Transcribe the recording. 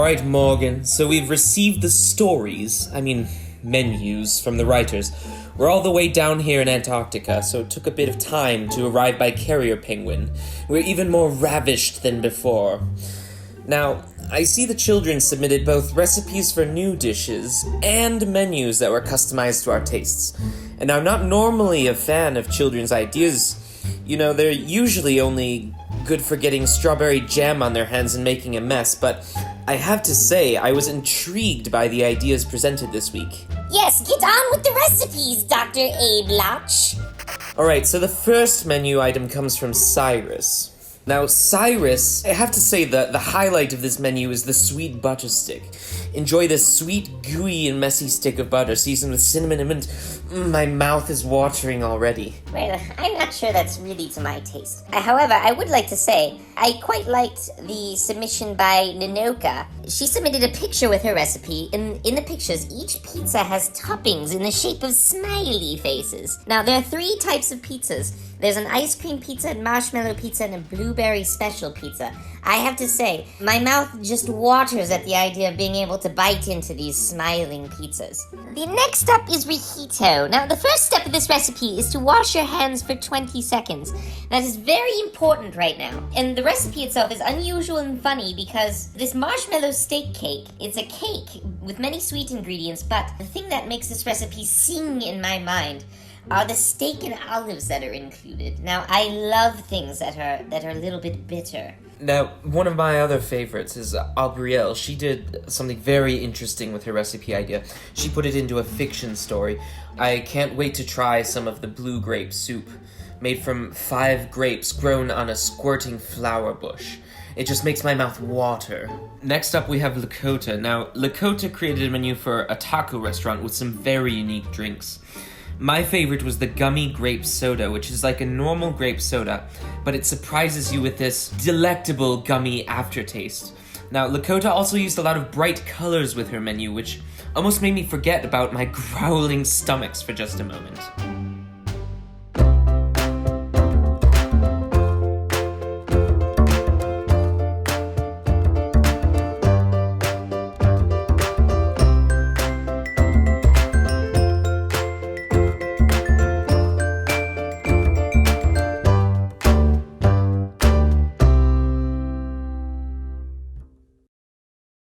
Alright, Morgan, so we've received the menus from the writers. We're all the way down here in Antarctica, so it took a bit of time to arrive by carrier penguin. We're even more ravished than before. Now, I see the children submitted both recipes for new dishes and menus that were customized to our tastes. And I'm not normally a fan of children's ideas. You know, they're usually only good for getting strawberry jam on their hands and making a mess, but I have to say, I was intrigued by the ideas presented this week. Yes, get on with the recipes, Dr. A. Blotch. Alright, so the first menu item comes from Cyrus. Now, Cyrus, I have to say that the highlight of this menu is the sweet butter stick. Enjoy this sweet, gooey, and messy stick of butter seasoned with cinnamon and mint. My mouth is watering already. Well, I'm not sure that's really to my taste. However, I would like to say, I quite liked the submission by Nonoka. She submitted a picture with her recipe, and in the pictures, each pizza has toppings in the shape of smiley faces. Now, there are 3 types of pizzas. There's an ice cream pizza, a marshmallow pizza, and a blueberry special pizza. I have to say, my mouth just waters at the idea of being able to bite into these smiling pizzas. The next up is rejito. Now, the first step of this recipe is to wash your hands for 20 seconds. That is very important right now. And the recipe itself is unusual and funny because this marshmallow steak cake, it's a cake with many sweet ingredients, but the thing that makes this recipe sing in my mind are the steak and olives that are included. Now, I love things that are a little bit bitter. Now, one of my other favorites is Aubrielle. She did something very interesting with her recipe idea. She put it into a fiction story. I can't wait to try some of the blue grape soup, made from 5 grapes grown on a squirting flower bush. It just makes my mouth water. Next up, we have Lakota. Now, Lakota created a menu for a taco restaurant with some very unique drinks. My favorite was the gummy grape soda, which is like a normal grape soda, but it surprises you with this delectable gummy aftertaste. Now, Lakota also used a lot of bright colors with her menu, which almost made me forget about my growling stomachs for just a moment.